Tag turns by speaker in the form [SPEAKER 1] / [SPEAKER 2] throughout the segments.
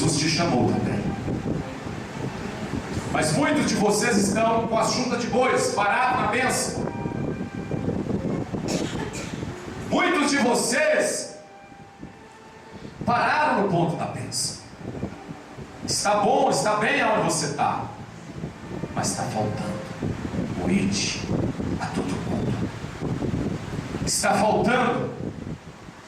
[SPEAKER 1] Jesus te chamou também. Mas muitos de vocês estão com a junta de bois, parados na bênção. Muitos de vocês pararam no ponto da bênção. Está bom, está bem aonde você está, mas está faltando o ide a todo mundo. Está faltando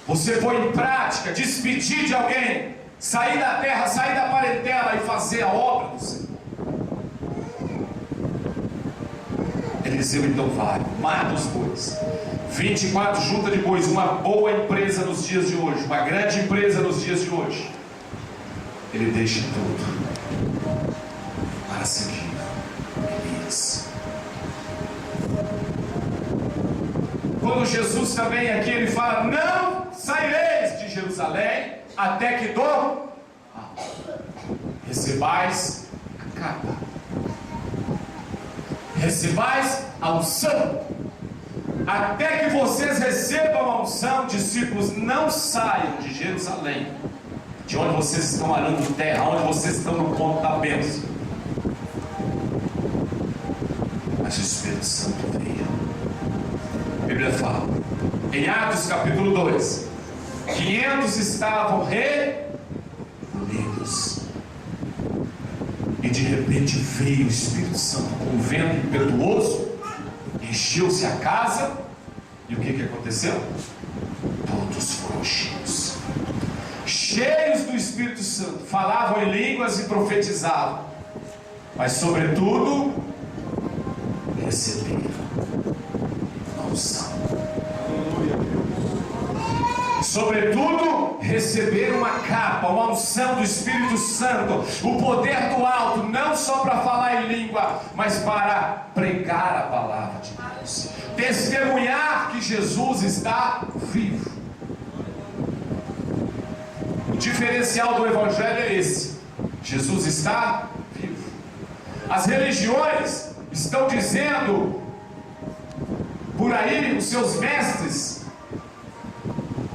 [SPEAKER 1] você pôr em prática, despedir de alguém, sair da terra, sair da parentela e fazer a obra do Senhor. Eliseu então vai, mata os bois, 24 juntas de bois, uma boa empresa nos dias de hoje, uma grande empresa nos dias de hoje. Ele deixa tudo para seguir Elias. Quando Jesus também aqui ele fala: não saireis de Jerusalém até que recebais a capa, recebais a unção. Até que vocês recebam a unção, discípulos, não saiam de Jerusalém, de onde vocês estão arando terra, onde vocês estão no ponto da bênção. Mas o Espírito Santo veio. A Bíblia fala, em Atos capítulo 2, 500 estavam reunidos, e de repente veio o Espírito Santo com um vento impetuoso, encheu-se a casa, e o que aconteceu? Todos foram cheios do Espírito Santo, falavam em línguas e profetizavam, mas sobretudo receberam a unção. Sobretudo receberam uma capa, uma unção do Espírito Santo, o poder do alto, não só para falar em língua, mas para pregar a palavra de Deus, testemunhar que Jesus está vivo. O diferencial do Evangelho é esse: Jesus está vivo. As religiões estão dizendo por aí, os seus mestres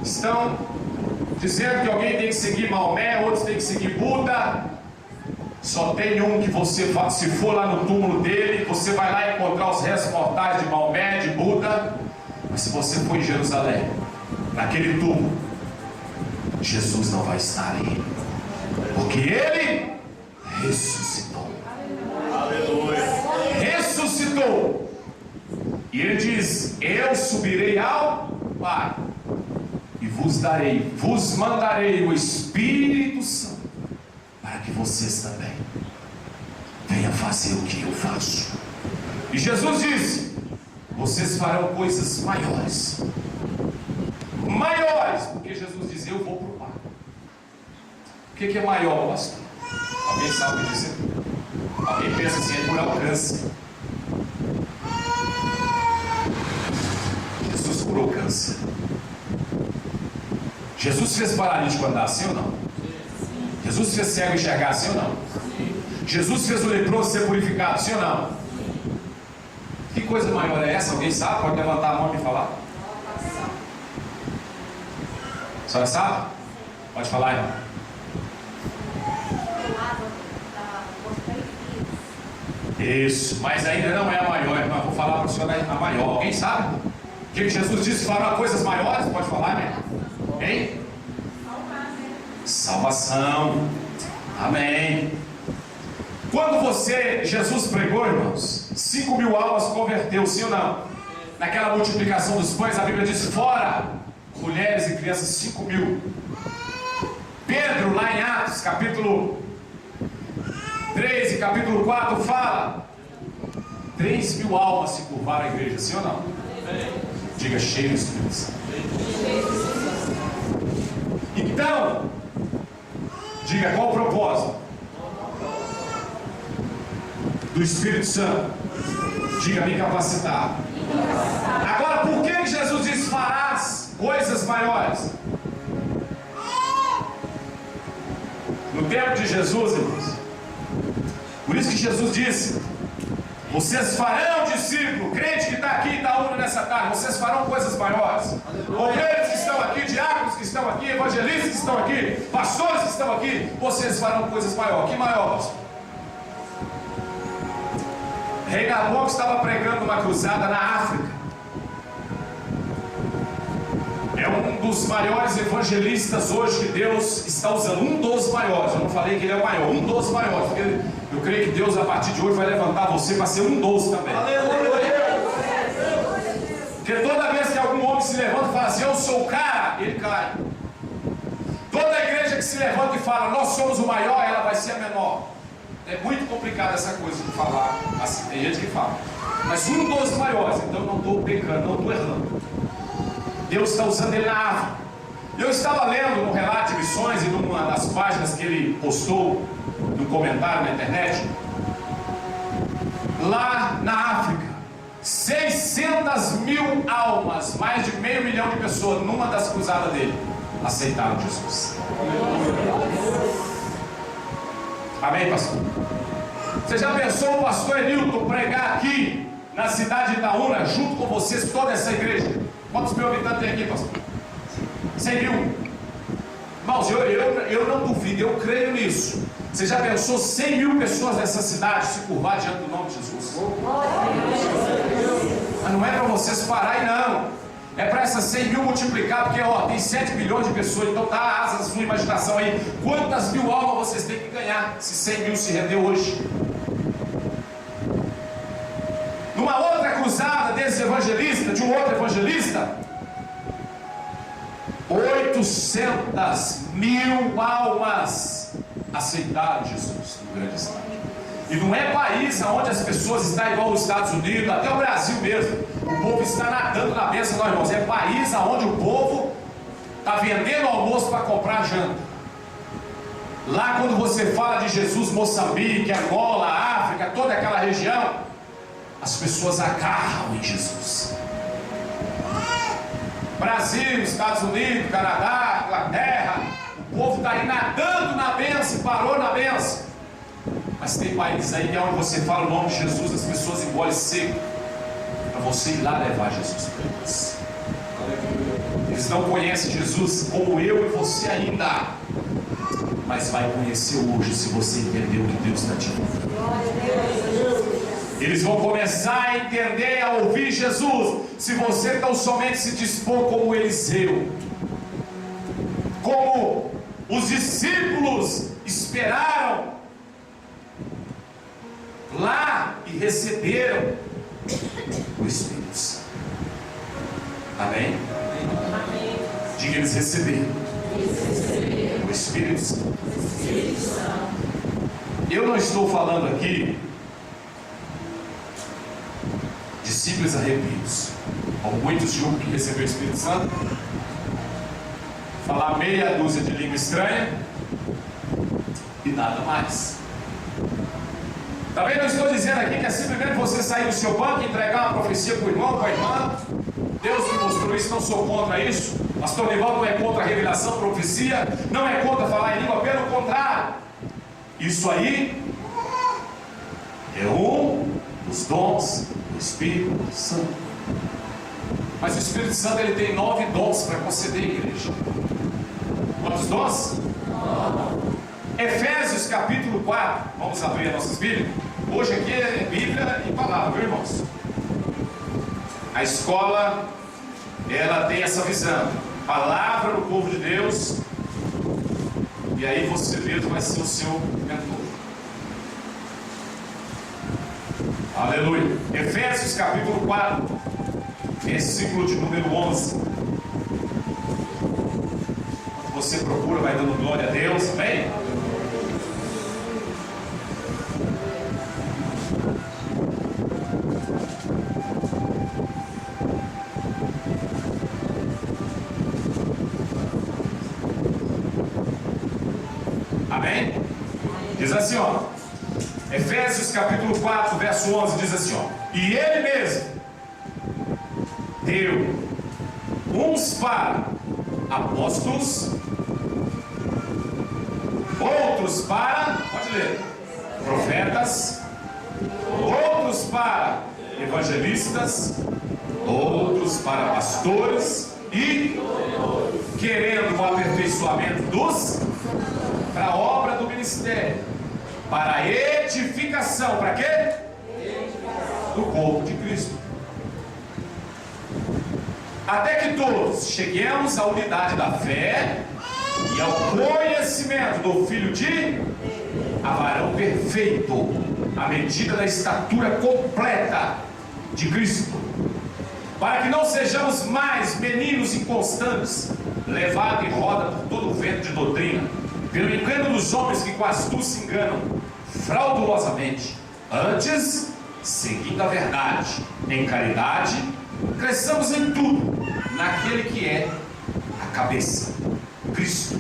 [SPEAKER 1] estão dizendo que alguém tem que seguir Maomé, outros tem que seguir Buda. Só tem um que você, se for lá no túmulo dele, você vai lá encontrar os restos mortais de Maomé, de Buda. Mas se você for em Jerusalém, naquele túmulo, Jesus não vai estar aí, porque Ele ressuscitou. Aleluia. Ressuscitou. E Ele diz: eu subirei ao Pai e vos mandarei o Espírito Santo, para que vocês também venham fazer o que eu faço. E Jesus disse: vocês farão coisas maiores, porque Jesus diz: eu vou para o Pai. O que é maior, pastor? Alguém sabe o que dizer? Alguém pensa assim, é por alcance. Jesus curou câncer. Jesus fez paralítico andar, sim ou não? Jesus fez cego enxergar, sim ou não? Jesus fez o leproso ser purificado, sim ou não? Que coisa maior é essa? Alguém sabe? Pode levantar a mão e falar. A senhora sabe? Pode falar, irmão. Isso, mas ainda não é a maior, irmão. Vou falar para a senhora a maior. Alguém sabe? O que Jesus disse? Fará coisas maiores? Pode falar, irmão? Hein? Salvação. Amém. Quando Jesus pregou, irmãos, 5.000 almas converteu, sim ou não? Naquela multiplicação dos pães, a Bíblia diz: fora mulheres e crianças, 5.000. Pedro, lá em Atos, capítulo 3 e capítulo 4, fala: 3.000 almas se curvaram à igreja, sim ou não? Diga: cheio do Espírito Santo. Então, diga: qual o propósito do Espírito Santo? Diga: me capacitar. Agora, por que Jesus diz: farás coisas maiores? No tempo de Jesus, irmãos, por isso que Jesus disse: Vocês farão discípulo, crente que está aqui em Itaúna nessa tarde, vocês farão coisas maiores. Obreiros que estão aqui, diáconos que estão aqui, evangelistas que estão aqui, pastores que estão aqui, vocês farão coisas maiores. Que maior, pastor? Rei Nabucodonosor estava pregando uma cruzada na África. É um dos maiores evangelistas hoje que Deus está usando. Um dos maiores. Eu não falei que ele é o maior. Um dos maiores. Porque eu creio que Deus a partir de hoje vai levantar você para ser um dos também. Porque toda vez que algum homem se levanta e fala assim, eu sou o cara, ele cai. Toda igreja que se levanta e fala, nós somos o maior, ela vai ser a menor. É muito complicado essa coisa de falar assim. Tem gente que fala. Mas um dos maiores. Então eu não estou pecando, não estou errando. Deus está usando ele na África. Eu estava lendo no relato de missões e numa das páginas que ele postou no comentário na internet. Lá na África, 600 mil almas, mais de 500 mil de pessoas, numa das cruzadas dele, aceitaram Jesus. Amém, pastor? Você já pensou o pastor Enilton pregar aqui na cidade de Itaúna, junto com vocês, toda essa igreja? Quantos mil habitantes tem aqui, pastor? 100 mil. Irmãos, eu não duvido, eu creio nisso. Você já pensou 100 mil pessoas nessa cidade se curvar diante do nome de Jesus? Mas não é para vocês pararem, não. É para essas 100 mil multiplicar, porque tem 7 bilhões de pessoas, então dá asas à sua imaginação aí. Quantas mil almas vocês têm que ganhar se 100 mil se render hoje? Numa outra cruzada desse evangelista, de um outro evangelista, 800 mil almas aceitaram Jesus no grande estádio. E não é país onde as pessoas estão igual os Estados Unidos, até o Brasil mesmo. O povo está nadando na bênção, não, irmãos. É país onde o povo está vendendo almoço para comprar janta. Lá quando você fala de Jesus, Moçambique, Angola, África, toda aquela região, as pessoas agarram em Jesus. Brasil, Estados Unidos, Canadá, Inglaterra, o povo está aí nadando na bênção, parou na bênção. Mas tem países aí que é onde você fala o nome de Jesus, as pessoas engolem seco, para você ir lá levar Jesus para eles. Eles não conhecem Jesus como eu e você ainda, mas vai conhecer hoje se você entender o que Deus está te falando. Eles vão começar a entender, a ouvir Jesus, se você tão somente se dispor como Eliseu, como os discípulos esperaram lá e receberam o Espírito Santo. Amém? Amém. Diga, eles receberam o Espírito Santo. Eu não estou falando aqui de simples arrepios. Como muitos julgam que recebeu o Espírito Santo, falar meia dúzia de língua estranha e nada mais. Também não estou dizendo aqui que é simplesmente você sair do seu banco e entregar uma profecia para o irmão, para a irmã. Deus me mostrou isso, não sou contra isso. Pastor Nivaldo não é contra a revelação, profecia, não é contra falar em língua, pelo contrário. Isso aí é um dos dons do Espírito Santo. Mas o Espírito Santo ele tem 9 dons para conceder à igreja. Quantos dons? Efésios capítulo 4. Vamos abrir as nossas Bíblias. Hoje aqui é Bíblia e palavra, viu, irmãos? A escola, ela tem essa visão. Palavra no povo de Deus. E aí você mesmo vai ser o seu mentor. Aleluia. Efésios capítulo 4, versículo de número 11. Quando você procura, vai dando glória a Deus, amém? Amém? Diz assim, ó. Efésios capítulo 4, verso 11 diz assim, ó. E ele mesmo deu uns para apóstolos, outros para, pode ler, profetas, outros para evangelistas, outros para pastores e querendo o aperfeiçoamento para a obra do ministério, para a edificação, para quê? Do corpo de Cristo, até que todos cheguemos à unidade da fé e ao conhecimento do Filho a varão perfeito, à medida da estatura completa de Cristo, para que não sejamos mais meninos inconstantes, levados em roda por todo o vento de doutrina, pelo engano dos homens que com astúcia se enganam fraudulosamente. Antes, seguindo a verdade, em caridade, cresçamos em tudo, naquele que é a cabeça, Cristo.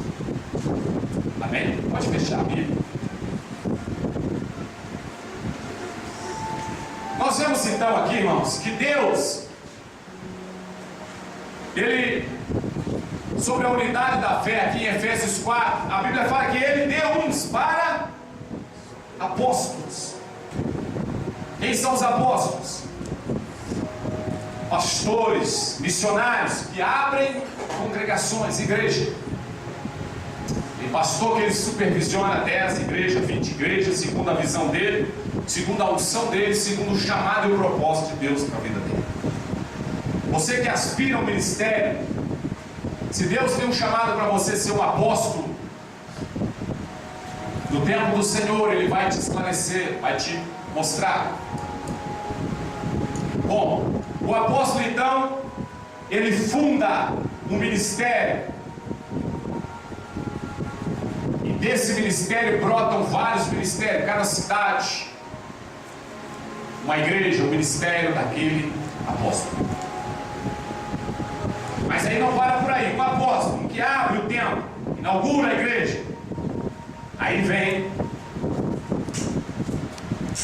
[SPEAKER 1] Amém? Pode fechar a Bíblia. Nós vemos então aqui, irmãos, que Deus, Ele, sobre a unidade da fé, aqui em Efésios 4, a Bíblia fala que Ele deu uns para apóstolos. Quem são os apóstolos? Pastores, missionários que abrem congregações, igreja. Tem pastor que ele supervisiona 10 igrejas, 20 igrejas, segundo a visão dele, segundo a unção dele, segundo o chamado e o propósito de Deus para a vida dele. Você que aspira ao ministério, se Deus tem um chamado para você ser um apóstolo, no tempo do Senhor Ele vai te esclarecer, vai te mostrar. Bom, o apóstolo então, ele funda um ministério, e desse ministério brotam vários ministérios, cada cidade uma igreja, um ministério daquele apóstolo. Mas aí não para por aí. O apóstolo que abre o templo, inaugura a igreja, aí vem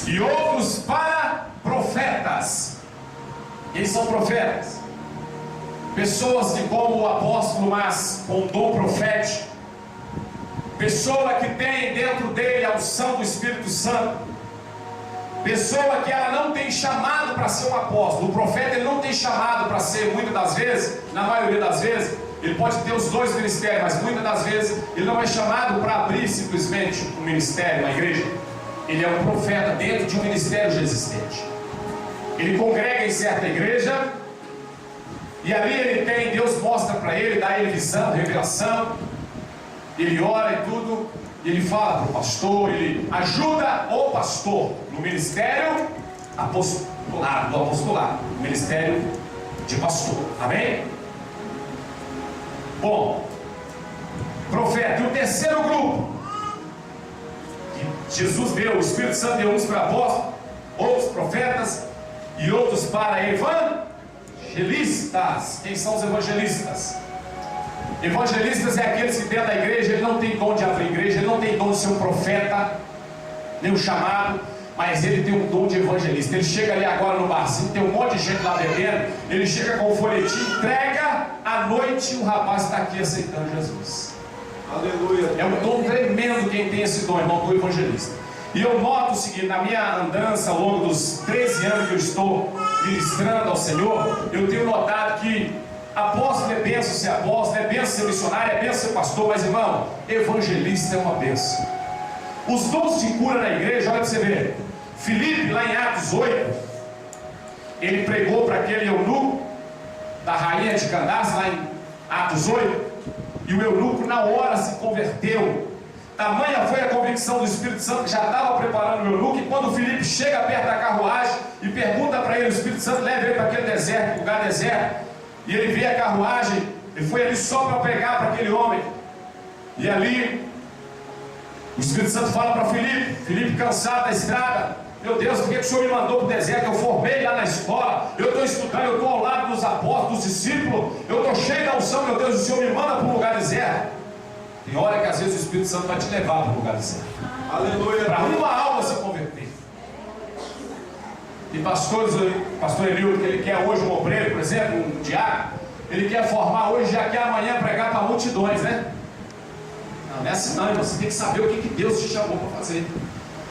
[SPEAKER 1] e outros para profetas. Quem são profetas? Pessoas que, como o apóstolo, mas com dom profético, pessoa que tem dentro dele a unção do Espírito Santo, pessoa que ela não tem chamado para ser um apóstolo. O profeta ele não tem chamado para ser, muitas das vezes, na maioria das vezes, ele pode ter os dois ministérios, mas muitas das vezes ele não é chamado para abrir simplesmente um ministério, uma igreja. Ele é um profeta dentro de um ministério já existente. Ele congrega em certa igreja, e ali ele tem, Deus mostra para ele, dá a ele visão, revelação, ele ora e tudo, e ele fala para o pastor, ele ajuda o pastor no ministério apostolado, no ministério de pastor. Amém? Bom, profeta. E o terceiro grupo, que Jesus deu, o Espírito Santo deu uns para apóstolos, outros profetas e outros para evangelistas. Quem são os evangelistas? Evangelistas é aqueles que dentro da igreja ele não tem dom de abrir igreja, ele não tem dom de ser um profeta, nem um chamado, mas ele tem um dom de evangelista. Ele chega ali agora no barzinho, tem um monte de gente lá bebendo, ele chega com o folhetim, entrega, à noite o rapaz está aqui aceitando Jesus. Aleluia. É um dom tremendo quem tem esse dom, irmão, do evangelista. E eu noto o seguinte, na minha andança ao longo dos 13 anos que eu estou ministrando ao Senhor, eu tenho notado que apóstolo é benção ser apóstolo, é benção ser missionário, é benção ser pastor, mas irmão, evangelista é uma benção. Os dons de cura na igreja, olha para você ver. Filipe, lá em Atos 8, ele pregou para aquele eunuco da rainha de Candace, lá em Atos 8, e o eunuco na hora se converteu. Tamanha foi a convicção do Espírito Santo que já estava preparando o eunuco, e quando o Filipe chega perto da carruagem e pergunta para ele, o Espírito Santo leva ele para aquele deserto, lugar deserto, e ele vê a carruagem, ele foi ali só para pregar para aquele homem, e ali o Espírito Santo fala para Filipe cansado da estrada: meu Deus, por que o Senhor me mandou para o deserto? Eu formei lá na escola, eu estou estudando, eu estou ao lado dos apóstolos, dos discípulos, eu estou cheio da unção, meu Deus, o Senhor me manda para um lugar deserto. Tem hora que às vezes o Espírito Santo vai te levar para um lugar deserto, aleluia, para uma alma se converter. E pastores, pastor Elildo, que ele quer hoje um obreiro, por exemplo, um diácono, ele quer formar hoje, já quer amanhã pregar para multidões, né? Não é assim não, irmão. Você tem que saber o que Deus te chamou para fazer.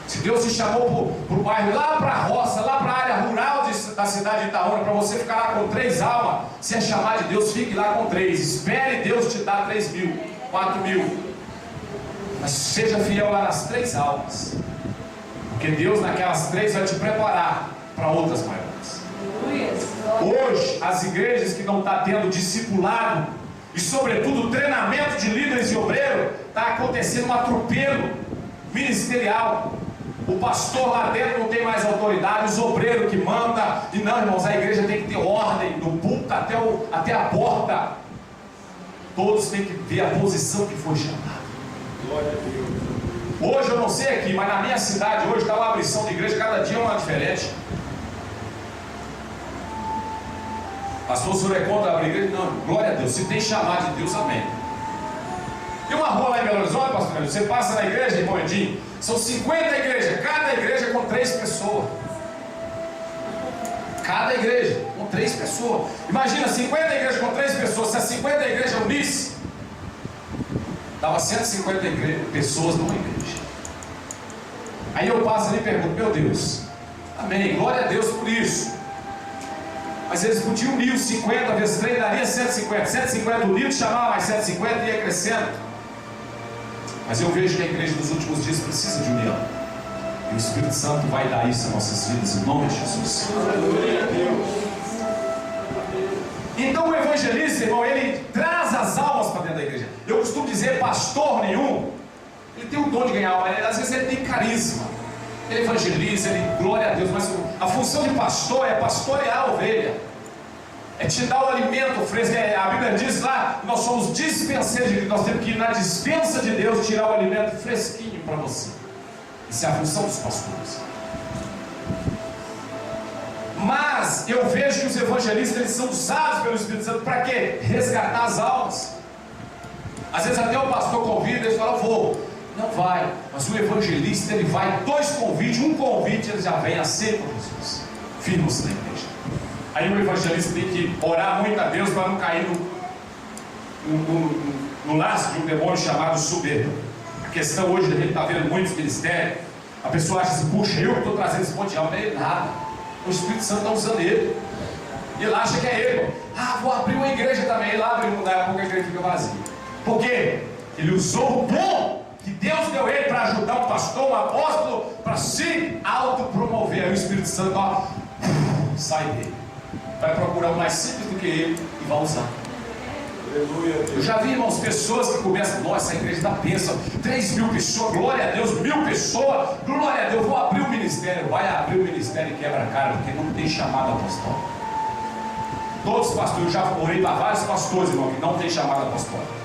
[SPEAKER 1] Se Deus te chamou para o bairro, lá para a roça, lá para a área rural da cidade de Itaúna, para você ficar lá com 3 almas, se é chamar de Deus, fique lá com 3. Espere Deus te dar 3.000, 4.000. Mas seja fiel lá nas 3 almas. Porque Deus naquelas 3 vai te preparar para outras maiores. Hoje, as igrejas que não estão tendo discipulado e sobretudo treinamento de líderes e obreiros, está acontecendo um atropelo ministerial. O pastor lá dentro não tem mais autoridade, os obreiros que mandam. E não, irmãos, a igreja tem que ter ordem, do púlpito até a porta. Todos têm que ver a posição que foi chamada. Glória a Deus. Hoje eu não sei aqui, mas na minha cidade hoje está uma abrição de igreja, cada dia uma diferente. Pastor, o senhor é contra abrir igreja? Não, glória a Deus, se tem chamado de Deus, amém. Tem uma rua lá em Belo Horizonte, pastor, você passa na igreja, irmão Edinho, são 50 igrejas, cada igreja com 3 pessoas. Cada igreja com 3 pessoas. Imagina, 50 igrejas com 3 pessoas, se as 50 igrejas unissem, dava 150 pessoas numa igreja. Aí eu passo ali e pergunto, meu Deus, amém, glória a Deus por isso. Mas eles podiam unir os 50 vezes 3, daria 150. 150 unidos, chamava mais 150 e ia crescendo. Mas eu vejo que a igreja dos últimos dias precisa de união. E o Espírito Santo vai dar isso às nossas vidas, em nome de Jesus. Então o evangelista, irmão, ele traz as almas para dentro da igreja. Eu costumo dizer, pastor nenhum, ele tem o dom de ganhar alma, às vezes ele tem carisma. Ele evangeliza, ele glória a Deus, mas a função de pastor é pastorear a ovelha, é te dar o alimento fresco. A Bíblia diz lá, nós somos dispenseiros de Deus, nós temos que ir na dispensa de Deus tirar o alimento fresquinho para você. Isso é a função dos pastores. Mas eu vejo que os evangelistas eles são usados pelo Espírito Santo para quê? Resgatar as almas. Às vezes até o pastor convida, ele fala, vou. Não vai, mas o evangelista ele vai, 2 convites, um convite ele já vem, aceita Jesus, firma-se na igreja. Aí o evangelista tem que orar muito a Deus para não cair no laço de um demônio chamado soberba. A questão hoje, a gente está vendo muitos ministérios, a pessoa acha assim, puxa, eu que estou trazendo esse monte de alma, não é ele nada, o Espírito Santo está usando ele, e ele acha que é ele, vou abrir uma igreja também, ele abre, daí a pouco a igreja fica vazia. Por quê? Ele usou o dom que Deus deu ele para ajudar um pastor, um apóstolo, para se autopromover. Aí o Espírito Santo sai dele, vai procurar um mais simples do que ele e vai usar. Aleluia. Eu já vi, irmãos, pessoas que começam, nossa, a igreja da bênção, 3.000 pessoas, glória a Deus, 1.000 pessoas, glória a Deus, vou abrir o ministério. Vai abrir o ministério e quebra a cara, porque não tem chamado apostólico. Todos os pastores, eu já orei para vários pastores, irmão, que não tem chamado apostólico.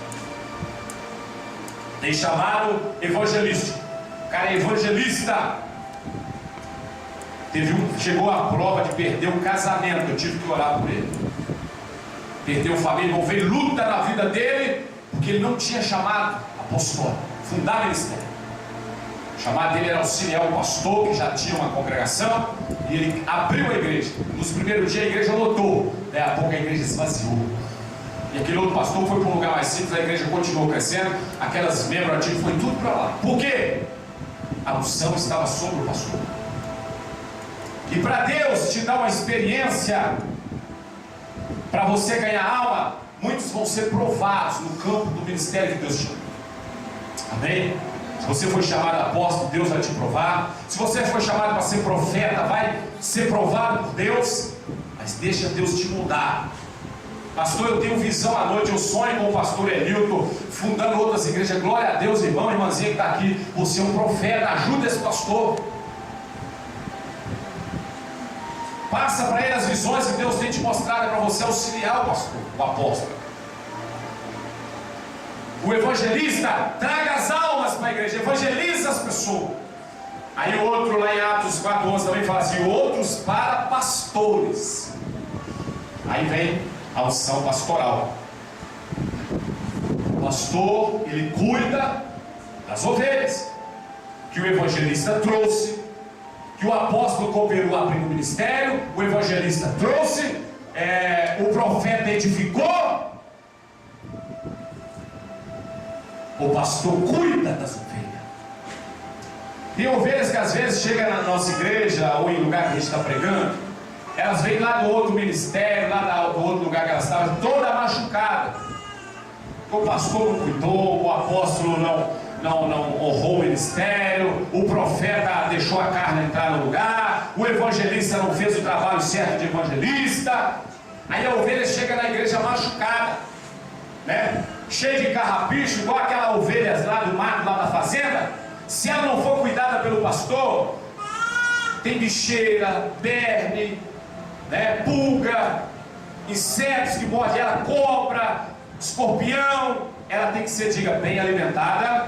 [SPEAKER 1] Tem chamado evangelístico. O cara é evangelista. Chegou a prova de perder um casamento. Eu tive que orar por ele. Perdeu família, houve luta na vida dele, porque ele não tinha chamado apostólico, fundar ministério. O chamado dele era auxiliar o pastor, que já tinha uma congregação, e ele abriu a igreja. Nos primeiros dias a igreja lotou, daí a pouco a igreja esvaziou. E aquele outro pastor foi para um lugar mais simples, a igreja continuou crescendo, aquelas membros antigos foi tudo para lá. Por quê? A unção estava sobre o pastor. E para Deus te dar uma experiência, para você ganhar alma, muitos vão ser provados no campo do ministério que Deus chama. Amém? Se você foi chamado a apóstolo, Deus vai te provar. Se você foi chamado para ser profeta, vai ser provado por Deus. Mas deixa Deus te mudar. Pastor, eu tenho visão à noite, eu sonho com o pastor Elilton, fundando outras igrejas. Glória a Deus, irmão, irmãzinha que está aqui. Você é um profeta, ajuda esse pastor. Passa para ele as visões que Deus tem te mostrado para você auxiliar o pastor, o apóstolo. O evangelista traga as almas para a igreja, evangeliza as pessoas. Aí o outro lá em Atos 4:11 também fala assim, outros para pastores. Aí vem a unção pastoral. O pastor, ele cuida das ovelhas, que o evangelista trouxe, que o apóstolo cooperou abrindo o ministério, o evangelista trouxe, o profeta edificou, o pastor cuida das ovelhas. Tem ovelhas que às vezes chegam na nossa igreja ou em lugar que a gente está pregando, elas vêm lá do outro ministério, lá do outro lugar que elas estavam, toda machucada. O pastor não cuidou, o apóstolo não honrou o ministério, o profeta deixou a carne entrar no lugar, o evangelista não fez o trabalho certo de evangelista. Aí a ovelha chega na igreja machucada, né? Cheia de carrapicho, igual aquela ovelha lá do mato, lá da fazenda. Se ela não for cuidada pelo pastor, tem bicheira, berne, né? Pulga, insetos que mordem ela, cobra, escorpião. Ela tem que ser, diga, bem alimentada,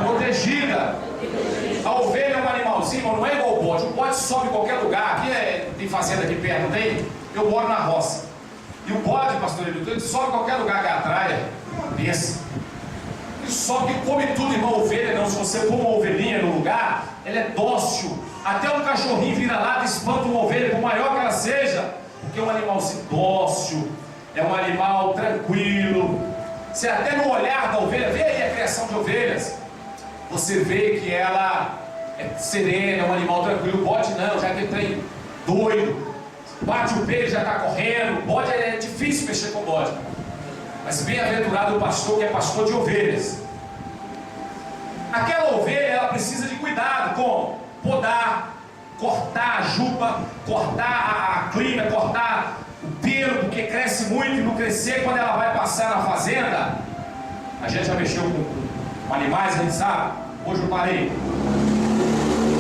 [SPEAKER 1] protegida. A ovelha é um animalzinho, mas não é igual o bode. O bode sobe em qualquer lugar. Aqui tem fazenda aqui perto, não tem? Eu moro na roça. E o bode, pastor Edilton, ele sobe em qualquer lugar que atrai. Pensa. Ele sobe e come tudo, irmão. Ovelha não. Se você pôr uma ovelhinha no lugar, ela é dócil. Até um cachorrinho vira lá e espanta uma ovelha, por maior que ela seja. Porque é um animalzinho dócil. É um animal tranquilo. Você até no olhar da ovelha, vê aí a criação de ovelhas. Você vê que ela é serena, é um animal tranquilo. O bode não, já que trem doido. Bate o peito, já está correndo. O bode é difícil mexer com o bode. Mas bem-aventurado o pastor que é pastor de ovelhas. Aquela ovelha, ela precisa de cuidado. Como? Podar, cortar a juba, cortar a clima, cortar o pelo, porque cresce muito e não crescer. Quando ela vai passar na fazenda, a gente já mexeu com animais, a gente sabe. Hoje eu parei.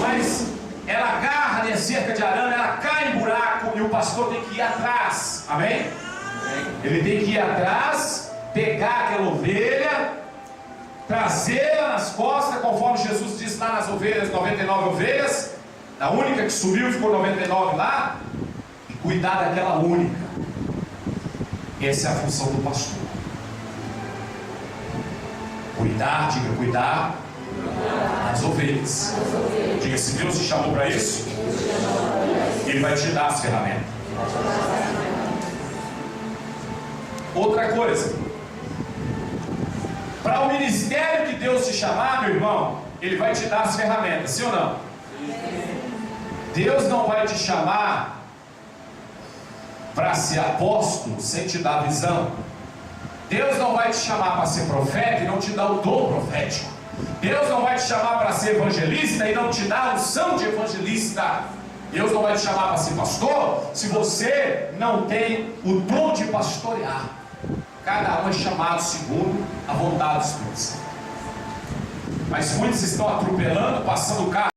[SPEAKER 1] Mas ela agarra na cerca de arame, ela cai em buraco e o pastor tem que ir atrás. Amém? Ele tem que ir atrás, pegar aquela ovelha, trazê-la nas costas, conforme Jesus disse lá nas ovelhas, 99 ovelhas. A única que subiu ficou 99 lá. E cuidar daquela única. Essa é a função do pastor. Cuidar, diga, cuidar das ovelhas. Diga, se Deus te chamou para isso, Ele vai te dar as ferramentas. Outra coisa, para o ministério que Deus te chamar, meu irmão, Ele vai te dar as ferramentas, sim ou não? Deus não vai te chamar para ser apóstolo sem te dar visão. Deus não vai te chamar para ser profeta e não te dar o dom profético. Deus não vai te chamar para ser evangelista e não te dar a unção de evangelista. Deus não vai te chamar para ser pastor se você não tem o dom de pastorear. Cada um é chamado segundo a vontade do Espírito Santo. Mas muitos estão atropelando, passando o carro